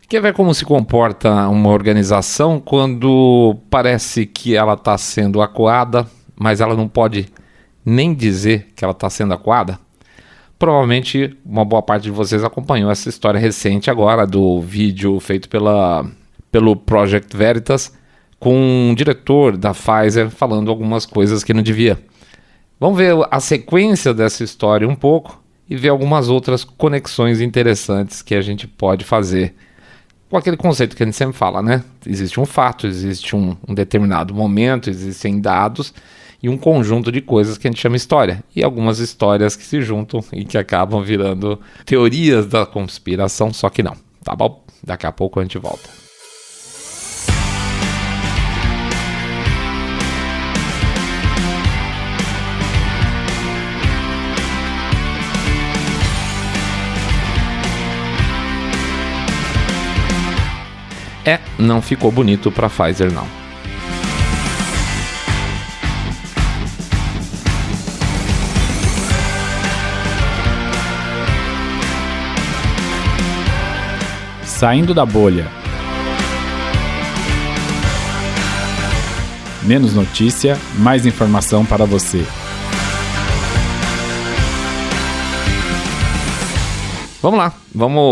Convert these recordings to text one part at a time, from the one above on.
Quer ver como se comporta uma organização quando parece que ela está sendo acuada, mas ela não pode nem dizer que ela está sendo acuada? Provavelmente uma boa parte de vocês acompanhou essa história recente agora do vídeo feito pelo Project Veritas com um diretor da Pfizer falando algumas coisas que não devia. Vamos ver a sequência dessa história um pouco e ver algumas outras conexões interessantes que a gente pode fazer com aquele conceito que a gente sempre fala, né? Existe um fato, existe um determinado momento, existem dados e um conjunto de coisas que a gente chama história. E algumas histórias que se juntam e que acabam virando teorias da conspiração, só que não, tá bom? Daqui a pouco a gente volta. Não ficou bonito para Pfizer não. Saindo da bolha. Menos notícia, mais informação para você. Vamos lá,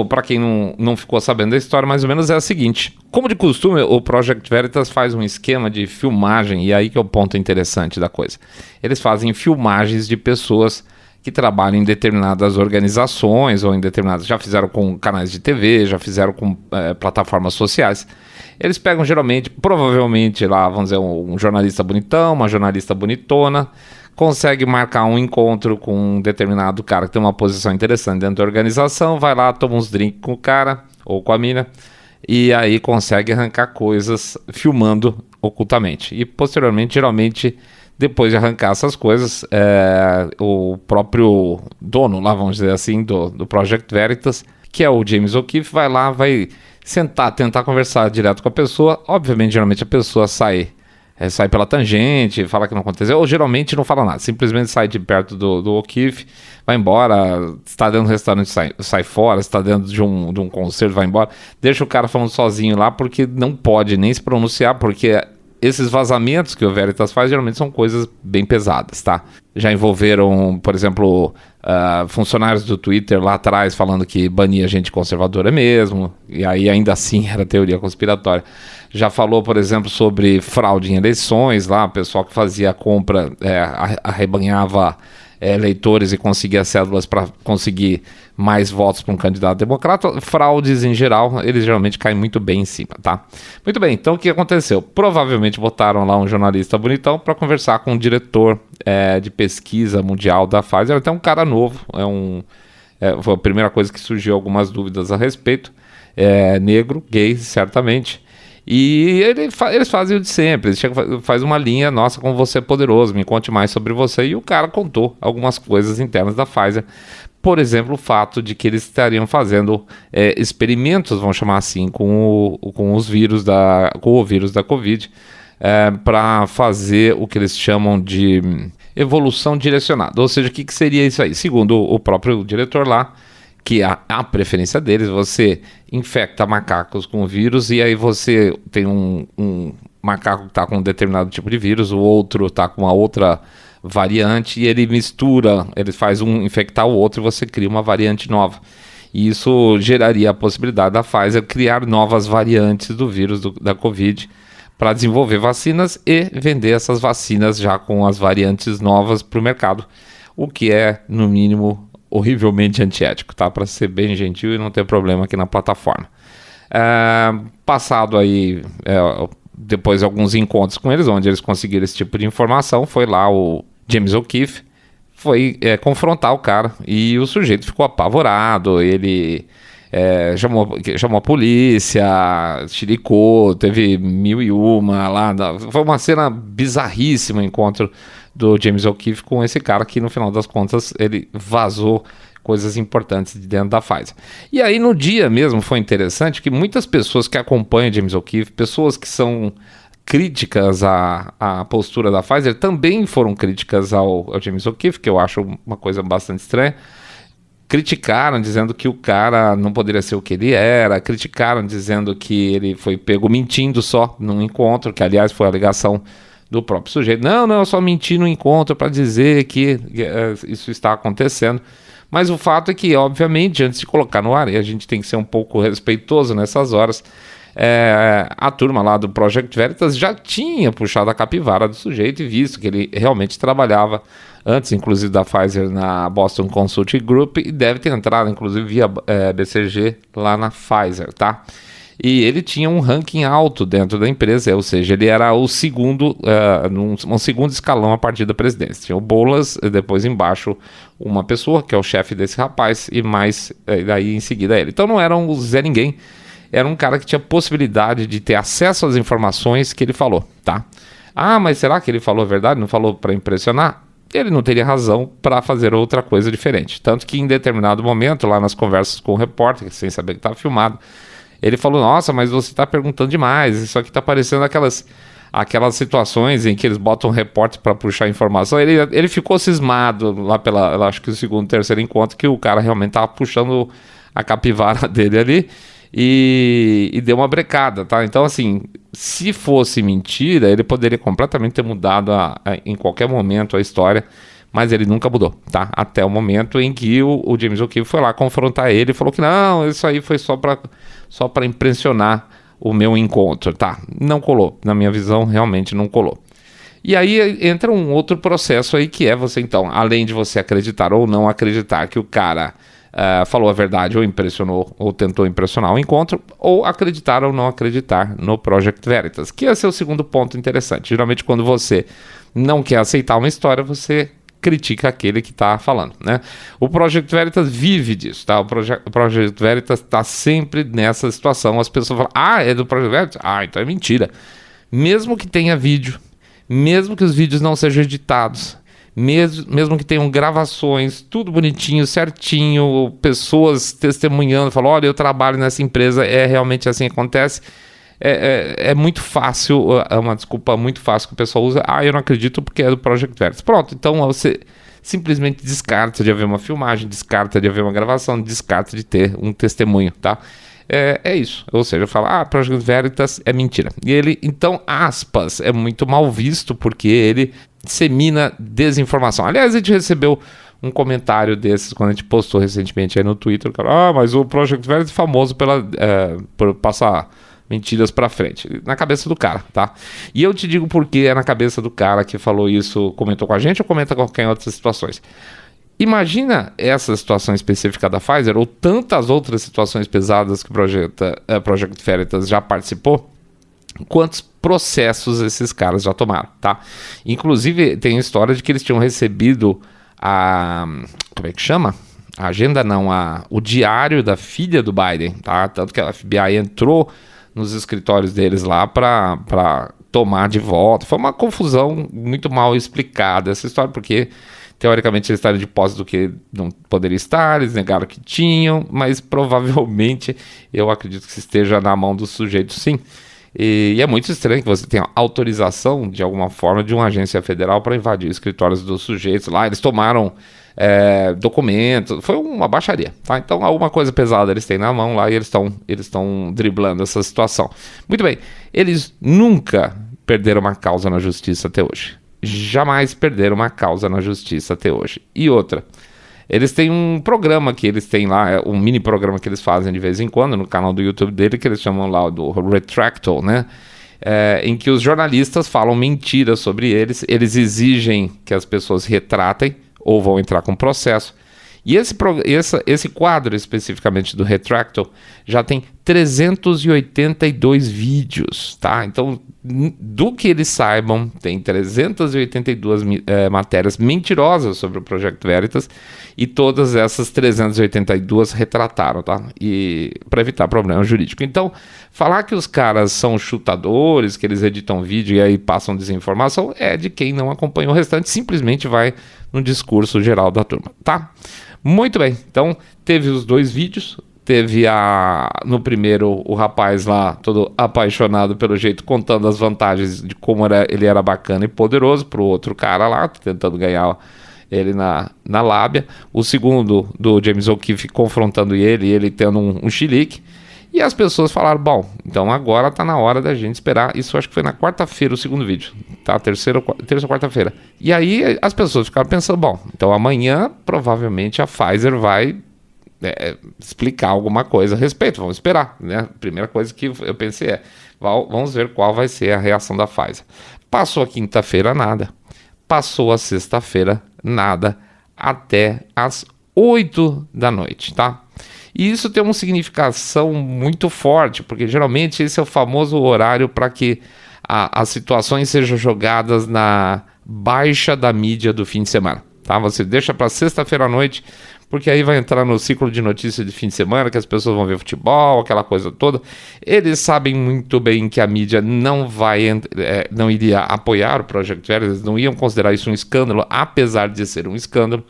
para quem não ficou sabendo da história, mais ou menos é a seguinte. Como de costume, o Project Veritas faz um esquema de filmagem, e aí que é o ponto interessante da coisa. Eles fazem filmagens de pessoas que trabalham em determinadas organizações, ou em determinadas, já fizeram com canais de TV, já fizeram com plataformas sociais. Eles pegam geralmente, provavelmente lá, vamos dizer, um jornalista bonitão, uma jornalista bonitona, consegue marcar um encontro com um determinado cara que tem uma posição interessante dentro da organização, vai lá, toma uns drinks com o cara ou com a mina e aí consegue arrancar coisas filmando ocultamente. E posteriormente, geralmente, depois de arrancar essas coisas, o próprio dono, lá vamos dizer assim, do Project Veritas, que é o James O'Keefe, vai lá, vai sentar, tentar conversar direto com a pessoa. Obviamente, geralmente a pessoa sai pela tangente, fala que não aconteceu, ou geralmente não fala nada, simplesmente sai de perto do O'Keefe, vai embora, está dentro do restaurante, sai fora, está dentro de um concerto, vai embora, deixa o cara falando sozinho lá, porque não pode nem se pronunciar, porque esses vazamentos que o Veritas faz geralmente são coisas bem pesadas, tá? Já envolveram, por exemplo, funcionários do Twitter lá atrás falando que bania gente conservadora mesmo, e aí ainda assim era teoria conspiratória. Já falou, por exemplo, sobre fraude em eleições, lá, o pessoal que fazia a compra, arrebanhava eleitores e conseguia cédulas para conseguir mais votos para um candidato democrata. Fraudes em geral, eles geralmente caem muito bem em cima, tá? Muito bem, então o que aconteceu? Provavelmente botaram lá um jornalista bonitão para conversar com um diretor de pesquisa mundial da Pfizer, até um cara novo, foi a primeira coisa que surgiu algumas dúvidas a respeito, negro, gay, certamente. E eles fazem o de sempre, eles faz uma linha, nossa, como você é poderoso, me conte mais sobre você, e o cara contou algumas coisas internas da Pfizer, por exemplo, o fato de que eles estariam fazendo experimentos, vamos chamar assim, com o vírus da Covid, para fazer o que eles chamam de evolução direcionada, ou seja, o que seria isso aí? Segundo o próprio diretor lá, que a preferência deles, você infecta macacos com o vírus e aí você tem um macaco que está com um determinado tipo de vírus, o outro está com uma outra variante e ele mistura, ele faz um infectar o outro e você cria uma variante nova. E isso geraria a possibilidade da Pfizer criar novas variantes do vírus da Covid para desenvolver vacinas e vender essas vacinas já com as variantes novas para o mercado, o que é, no mínimo, horrivelmente antiético, tá? Para ser bem gentil e não ter problema aqui na plataforma. Passado aí, depois de alguns encontros com eles, onde eles conseguiram esse tipo de informação, foi lá o James O'Keefe, foi confrontar o cara e o sujeito ficou apavorado, ele chamou a polícia, chiricou, teve 1001 lá, foi uma cena bizarríssima o encontro do James O'Keefe com esse cara que no final das contas ele vazou coisas importantes de dentro da Pfizer. E aí no dia mesmo foi interessante que muitas pessoas que acompanham James O'Keefe, pessoas que são críticas à postura da Pfizer, também foram críticas ao James O'Keefe, que eu acho uma coisa bastante estranha. criticaram dizendo que o cara não poderia ser o que ele era, criticaram dizendo que ele foi pego mentindo só num encontro, que aliás foi a alegação do próprio sujeito. Não, eu só menti no encontro para dizer que isso está acontecendo. Mas o fato é que, obviamente, antes de colocar no ar, e a gente tem que ser um pouco respeitoso nessas horas, a turma lá do Project Veritas já tinha puxado a capivara do sujeito e visto que ele realmente trabalhava antes, inclusive, da Pfizer na Boston Consulting Group e deve ter entrado, inclusive, via BCG lá na Pfizer, tá? E ele tinha um ranking alto dentro da empresa, ou seja, ele era o segundo, um segundo escalão a partir da presidência. Tinha o Boulos, depois embaixo uma pessoa, que é o chefe desse rapaz, e mais daí em seguida ele. Então não era um Zé Ninguém, era um cara que tinha possibilidade de ter acesso às informações que ele falou, tá? Ah, mas será que ele falou a verdade? Não falou para impressionar? Ele não teria razão para fazer outra coisa diferente. Tanto que em determinado momento, lá nas conversas com o repórter, sem saber que estava filmado, ele falou, nossa, mas você está perguntando demais, isso aqui está parecendo aquelas situações em que eles botam um repórter para puxar informação. Ele ficou cismado lá acho que o segundo, terceiro encontro, que o cara realmente estava puxando a capivara dele ali e deu uma brecada, tá? Então, assim, se fosse mentira, ele poderia completamente ter mudado em qualquer momento a história, mas ele nunca mudou, tá? Até o momento em que o James O'Keefe foi lá confrontar ele e falou que não, isso aí foi só para impressionar o meu encontro, tá? Não colou, na minha visão, realmente não colou. E aí entra um outro processo aí que é você, então, além de você acreditar ou não acreditar que o cara falou a verdade ou impressionou ou tentou impressionar o encontro, ou acreditar ou não acreditar no Project Veritas, que esse é o segundo ponto interessante. Geralmente quando você não quer aceitar uma história, você critica aquele que está falando, né? O Project Veritas vive disso, tá? O Project Veritas está sempre nessa situação. As pessoas falam, é do Project Veritas? Então é mentira. Mesmo que tenha vídeo, mesmo que os vídeos não sejam editados, mesmo que tenham gravações, tudo bonitinho, certinho, pessoas testemunhando, falam, olha, eu trabalho nessa empresa, realmente assim acontece. É muito fácil, é uma desculpa muito fácil que o pessoal usa. Eu não acredito porque é do Project Veritas. Pronto, então você simplesmente descarta de haver uma filmagem, descarta de haver uma gravação, descarta de ter um testemunho, tá? É isso, ou seja, eu falo, Project Veritas é mentira. E ele, então, aspas, é muito mal visto porque ele dissemina desinformação. Aliás, a gente recebeu um comentário desses quando a gente postou recentemente aí no Twitter, cara, mas o Project Veritas é famoso por passar mentiras pra frente, na cabeça do cara, tá? E eu te digo porque é na cabeça do cara que falou isso, comentou com a gente ou comenta qualquer outra situações. Imagina essa situação específica da Pfizer ou tantas outras situações pesadas que o Project Veritas já participou, quantos processos esses caras já tomaram, tá? Inclusive tem a história de que eles tinham recebido como é que chama? A agenda não, o diário da filha do Biden, tá? Tanto que a FBI entrou nos escritórios deles lá para tomar de volta. Foi uma confusão muito mal explicada essa história, porque teoricamente eles estavam de posse do que não poderia estar, eles negaram que tinham, mas provavelmente eu acredito que esteja na mão do sujeito sim. E é muito estranho que você tenha autorização de alguma forma de uma agência federal para invadir escritórios dos sujeitos lá. Eles tomaram documentos, foi uma baixaria, tá? Então alguma coisa pesada eles têm na mão lá e eles estão driblando essa situação. Muito bem, eles nunca perderam uma causa na justiça até hoje. Jamais perderam uma causa na justiça até hoje. E outra, eles têm um programa que eles têm lá, um mini programa que eles fazem de vez em quando no canal do YouTube dele, que eles chamam lá do Retractal, né? Em que os jornalistas falam mentiras sobre eles, eles exigem que as pessoas retratem ou vão entrar com processo. E esse quadro especificamente do Retractal já tem 382 vídeos, tá? Então, do que eles saibam, tem 382 matérias mentirosas sobre o Project Veritas e todas essas 382 retrataram, tá? E para evitar problema jurídico. Então, falar que os caras são chutadores, que eles editam vídeo e aí passam desinformação, é de quem não acompanha o restante, simplesmente vai no discurso geral da turma, tá? Muito bem, então teve os dois vídeos, teve no primeiro o rapaz lá todo apaixonado pelo jeito, contando as vantagens de como ele era bacana e poderoso pro outro cara lá, tentando ganhar ele na lábia, o segundo do James O'Keefe confrontando ele tendo um chilique, e as pessoas falaram, bom, então agora tá na hora da gente esperar. Isso acho que foi na quarta-feira o segundo vídeo, tá? Terça ou quarta-feira. E aí as pessoas ficaram pensando, bom, então amanhã provavelmente a Pfizer vai explicar alguma coisa a respeito, vamos esperar, né? A primeira coisa que eu pensei vamos ver qual vai ser a reação da Pfizer. Passou a quinta-feira, nada. Passou a sexta-feira, nada. Até às 8 da noite, tá? E isso tem uma significação muito forte, porque geralmente esse é o famoso horário para que as situações sejam jogadas na baixa da mídia do fim de semana, tá? Você deixa para sexta-feira à noite, porque aí vai entrar no ciclo de notícias de fim de semana, que as pessoas vão ver futebol, aquela coisa toda. Eles sabem muito bem que a mídia não iria apoiar o Project Veritas, eles não iam considerar isso um escândalo, apesar de ser um escândalo.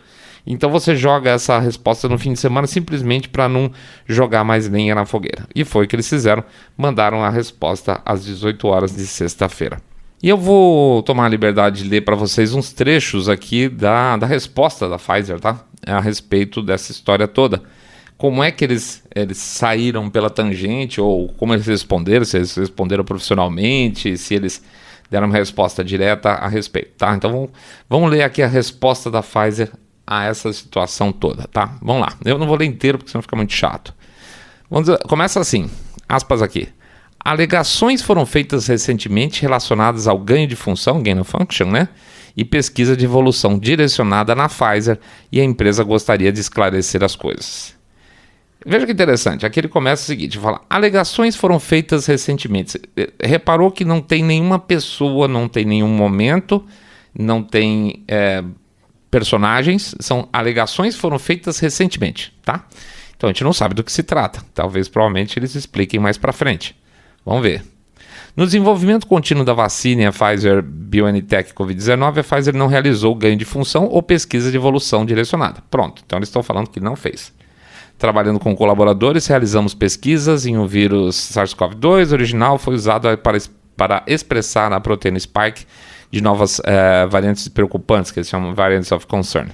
Então você joga essa resposta no fim de semana simplesmente para não jogar mais lenha na fogueira. E foi o que eles fizeram, mandaram a resposta às 18 horas de sexta-feira. E eu vou tomar a liberdade de ler para vocês uns trechos aqui da resposta da Pfizer, tá? A respeito dessa história toda. Como é que eles saíram pela tangente, ou como eles responderam, se eles responderam profissionalmente, se eles deram uma resposta direta a respeito, tá? Então vamos ler aqui a resposta da Pfizer a essa situação toda, tá? Vamos lá. Eu não vou ler inteiro porque senão fica muito chato. Começa assim, aspas aqui. Alegações foram feitas recentemente relacionadas ao ganho de função, gain of function, né? E pesquisa de evolução direcionada na Pfizer, e a empresa gostaria de esclarecer as coisas. Veja que interessante, aqui ele começa o seguinte, fala, alegações foram feitas recentemente. Reparou que não tem nenhuma pessoa, não tem nenhum momento, não tem personagens, são alegações que foram feitas recentemente, tá? Então a gente não sabe do que se trata, provavelmente eles expliquem mais pra frente. Vamos ver. No desenvolvimento contínuo da vacina e a Pfizer-BioNTech Covid-19, a Pfizer não realizou ganho de função ou pesquisa de evolução direcionada. Pronto, então eles estão falando que não fez. Trabalhando com colaboradores, realizamos pesquisas em um vírus SARS-CoV-2 original, foi usado para expressar a proteína spike de novas variantes preocupantes, que eles chamam Variants of Concern.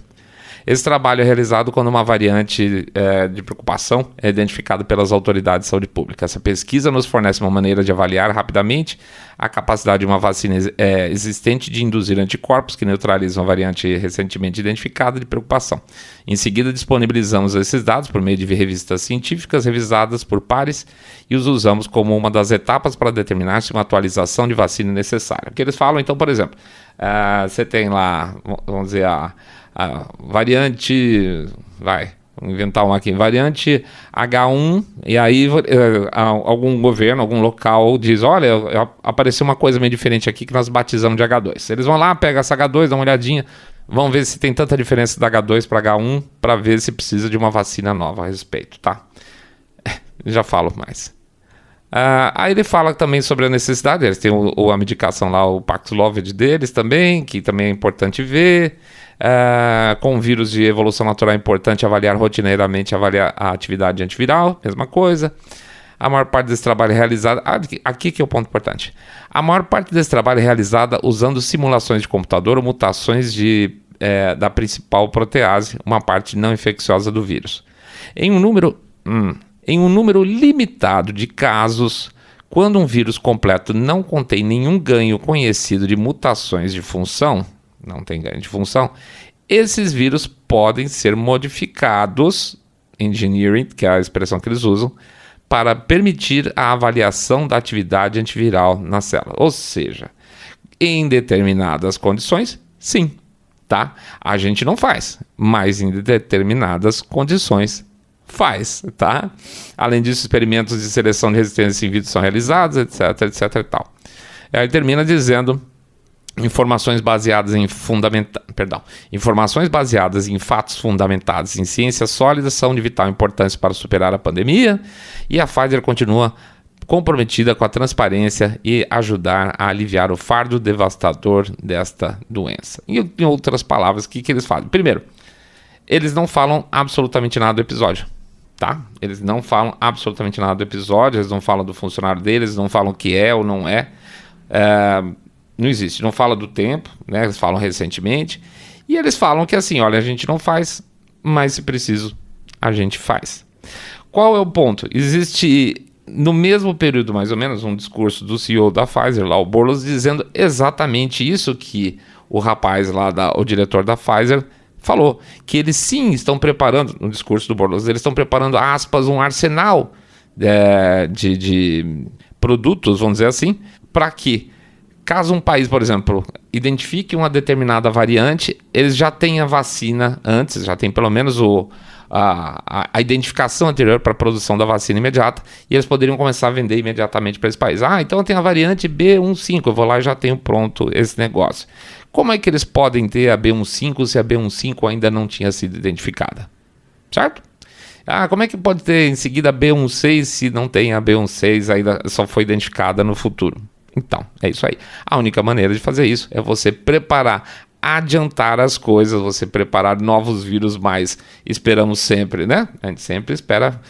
Esse trabalho é realizado quando uma variante de preocupação é identificada pelas autoridades de saúde pública. Essa pesquisa nos fornece uma maneira de avaliar rapidamente a capacidade de uma vacina existente de induzir anticorpos que neutralizam a variante recentemente identificada de preocupação. Em seguida, disponibilizamos esses dados por meio de revistas científicas revisadas por pares e os usamos como uma das etapas para determinar se uma atualização de vacina é necessária. O que eles falam, então, por exemplo, você tem lá, vamos dizer, a variante, vamos inventar uma aqui, variante H1, e aí algum governo, algum local diz, olha, apareceu uma coisa meio diferente aqui que nós batizamos de H2. Eles vão lá, pegam essa H2, dão uma olhadinha, vão ver se tem tanta diferença da H2 para H1, para ver se precisa de uma vacina nova a respeito, tá? Já falo mais. Aí ele fala também sobre a necessidade, eles têm a medicação lá, o Paxlovid deles também, que também é importante ver. Com vírus de evolução natural é importante avaliar rotineiramente a atividade antiviral, mesma coisa. A maior parte desse trabalho é realizada... Aqui que é o ponto importante. A maior parte desse trabalho é realizada usando simulações de computador ou mutações da principal protease, uma parte não infecciosa do vírus. Em um número limitado de casos, quando um vírus completo não contém nenhum ganho conhecido de mutações de função, não tem ganho de função, esses vírus podem ser modificados, engineering, que é a expressão que eles usam, para permitir a avaliação da atividade antiviral na célula. Ou seja, em determinadas condições, sim, tá? A gente não faz, mas em determinadas condições faz, tá? Além disso, experimentos de seleção de resistência in vitro são realizados, etc, etc e tal. Aí termina dizendo: informações baseadas em fatos fundamentados em ciências sólidas são de vital importância para superar a pandemia, e a Pfizer continua comprometida com a transparência e ajudar a aliviar o fardo devastador desta doença. E em outras palavras, o que eles fazem? Primeiro, eles não falam absolutamente nada do episódio, tá? Eles não falam absolutamente nada do episódio, eles não falam do funcionário deles, não falam o que é ou não é. Não existe, não fala do tempo, né? Eles falam recentemente. E eles falam que assim, olha, a gente não faz, mas se preciso, a gente faz. Qual é o ponto? Existe, no mesmo período mais ou menos, um discurso do CEO da Pfizer, lá o Bourla, dizendo exatamente isso que o rapaz lá, o diretor da Pfizer, falou. Que eles sim estão preparando, no discurso do Bourla, eles estão preparando, aspas, um arsenal de produtos, vamos dizer assim, para que, caso um país, por exemplo, identifique uma determinada variante, eles já têm a vacina antes, já tem pelo menos a identificação anterior para a produção da vacina imediata, e eles poderiam começar a vender imediatamente para esse país. Então tem a variante B15, eu vou lá e já tenho pronto esse negócio. Como é que eles podem ter a B15 se a B15 ainda não tinha sido identificada? Certo? Como é que pode ter em seguida a B16 se não tem a B16 ainda só foi identificada no futuro? Então, é isso aí. A única maneira de fazer isso é você preparar, adiantar as coisas, você preparar novos vírus, mas esperamos sempre, né? A gente sempre espera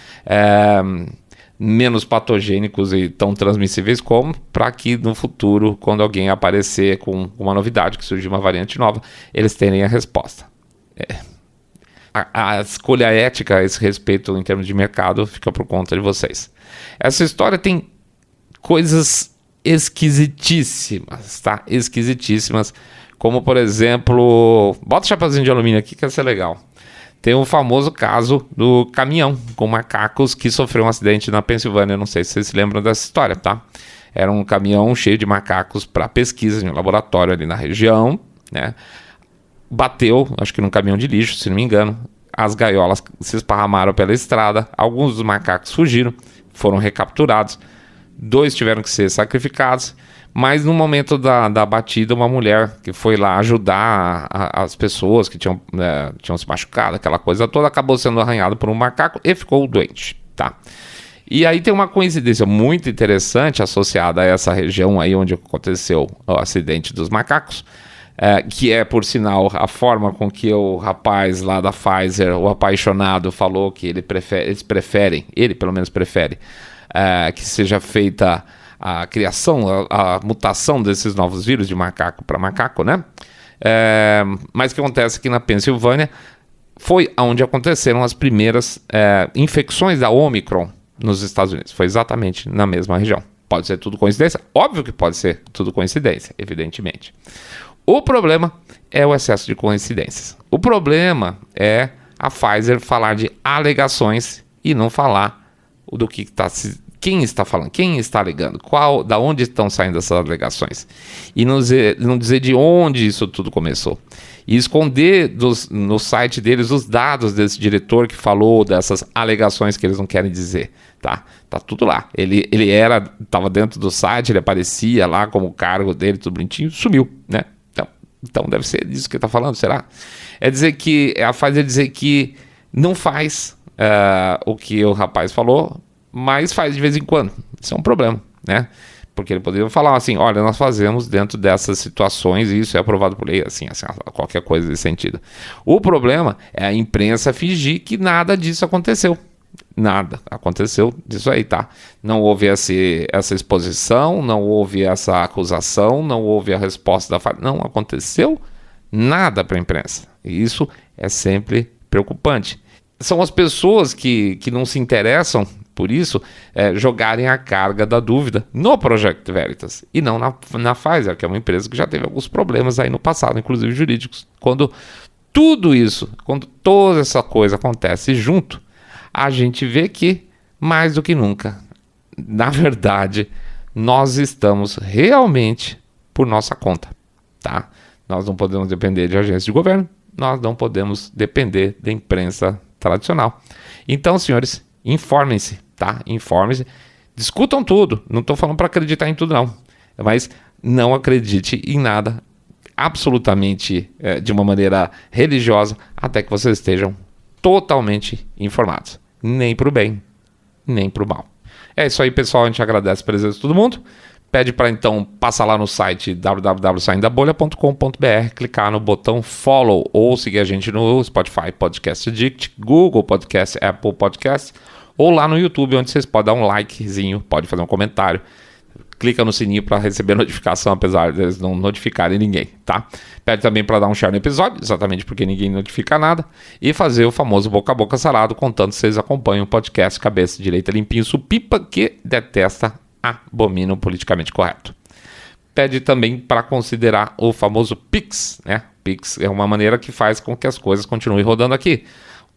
menos patogênicos e tão transmissíveis como, para que no futuro, quando alguém aparecer com uma novidade, que surgir uma variante nova, eles terem a resposta. A escolha ética a esse respeito em termos de mercado fica por conta de vocês. Essa história tem coisas esquisitíssimas, tá? Esquisitíssimas, como por exemplo, bota o chapeuzinho de alumínio aqui que vai ser legal. Tem um famoso caso do caminhão com macacos que sofreu um acidente na Pensilvânia. Não sei se vocês se lembram dessa história, tá? Era um caminhão cheio de macacos para pesquisa em um laboratório ali na região, né? Bateu, acho que num caminhão de lixo, se não me engano. As gaiolas se esparramaram pela estrada. Alguns dos macacos fugiram, foram recapturados. 2 tiveram que ser sacrificados. Mas no momento da batida, uma mulher que foi lá ajudar as pessoas que tinham se machucado, aquela coisa toda, acabou sendo arranhada por um macaco e ficou doente, tá? E aí tem uma coincidência muito interessante associada a essa região aí onde aconteceu o acidente dos macacos, que é, por sinal, a forma com que o rapaz lá da Pfizer, o apaixonado, falou que ele pelo menos prefere, que seja feita a criação, a mutação desses novos vírus de macaco para macaco, né? Mas o que acontece aqui na Pensilvânia foi onde aconteceram as primeiras infecções da Omicron nos Estados Unidos. Foi exatamente na mesma região. Pode ser tudo coincidência? Óbvio que pode ser tudo coincidência, evidentemente. O problema é o excesso de coincidências. O problema é a Pfizer falar de alegações e não falar do que quem está falando, quem está alegando, da onde estão saindo essas alegações. E não dizer de onde isso tudo começou. E esconder no site deles os dados desse diretor que falou dessas alegações que eles não querem dizer. Tá tudo lá. Ele estava dentro do site, ele aparecia lá como o cargo dele, tudo bonitinho, sumiu, né? Então deve ser disso que ele está falando, será? É dizer que a Pfizer dizer que não faz o que o rapaz falou, mas faz de vez em quando. Isso é um problema, né? Porque ele poderia falar assim, olha, nós fazemos dentro dessas situações e isso é aprovado por lei, assim, qualquer coisa nesse sentido. O problema é a imprensa fingir que nada disso aconteceu. Nada aconteceu disso aí, tá? Não houve essa exposição, não houve essa acusação, não houve a resposta da Pfizer. Não aconteceu nada para a imprensa. E isso é sempre preocupante. São as pessoas que não se interessam por isso, jogarem a carga da dúvida no Project Veritas e não na Pfizer, que é uma empresa que já teve alguns problemas aí no passado, inclusive jurídicos. Quando tudo isso, quando toda essa coisa acontece junto, a gente vê que, mais do que nunca, na verdade, nós estamos realmente por nossa conta, tá? Nós não podemos depender de agências de governo, nós não podemos depender da imprensa tradicional. Então, senhores, informem-se, tá? Informem-se, discutam tudo. Não estou falando para acreditar em tudo, não. Mas não acredite em nada absolutamente de uma maneira religiosa até que vocês estejam totalmente informados. Nem para o bem, nem para o mal. É isso aí, pessoal. A gente agradece a presença de todo mundo. Pede para então passar lá no site www.saindabolha.com.br, clicar no botão follow ou seguir a gente no Spotify Podcast Addict, Google Podcast, Apple Podcast ou lá no YouTube, onde vocês podem dar um likezinho, pode fazer um comentário. clica no sininho para receber notificação, apesar deles não notificarem ninguém, tá? Pede também para dar um share no episódio, exatamente porque ninguém notifica nada, e fazer o famoso boca a boca sarado, contando se vocês acompanham o podcast Cabeça Direita Limpinho Supipa, que detesta, abomina o politicamente correto. Pede também para considerar o famoso Pix, né? Pix é uma maneira que faz com que as coisas continuem rodando aqui.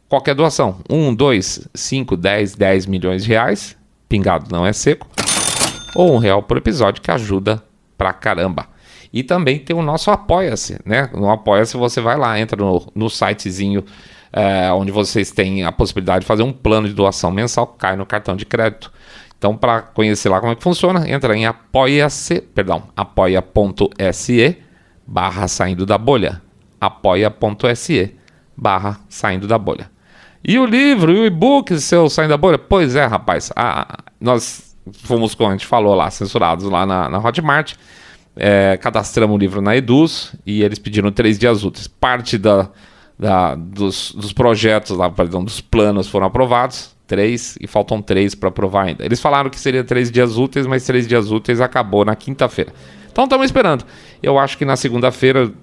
Qualquer doação, 1, 2, 5, 10 milhões de reais, pingado não é seco, ou R$1 por episódio, que ajuda pra caramba. E também tem o nosso Apoia-se, né? No Apoia-se você vai lá, entra no sitezinho onde vocês têm a possibilidade de fazer um plano de doação mensal, cai no cartão de crédito. Então, para conhecer lá como é que funciona, entra em apoia.se/saindo da bolha. apoia.se/saindo da bolha. E o livro, e o e-book, seu Saindo da Bolha? Pois é, rapaz. Nós fomos, como a gente falou lá, censurados lá na Hotmart. Cadastramos o livro na Eduz e eles pediram 3 dias úteis. Parte dos projetos lá, perdão, dos planos foram aprovados, 3, e faltam 3 para aprovar ainda. Eles falaram que seria 3 dias úteis, mas 3 dias úteis acabou na quinta-feira. Então estamos esperando. Eu acho que na segunda-feira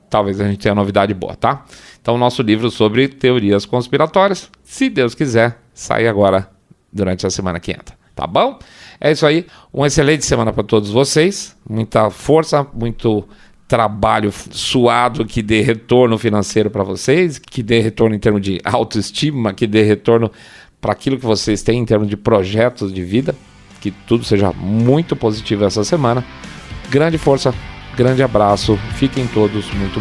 talvez a gente tenha novidade boa, tá? Então o nosso livro sobre teorias conspiratórias, se Deus quiser, sai agora durante a semana que entra, tá bom? É isso aí, uma excelente semana para todos vocês, muita força, muito trabalho suado que dê retorno financeiro para vocês, que dê retorno em termos de autoestima, que dê retorno para aquilo que vocês têm em termos de projetos de vida, que tudo seja muito positivo essa semana. Grande força, grande abraço, fiquem todos muito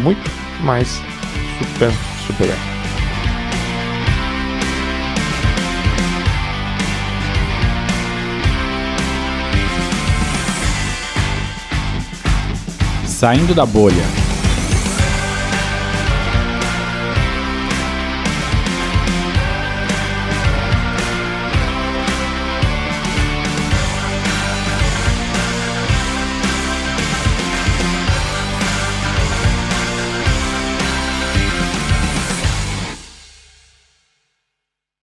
mais super bem. Saindo da Bolha.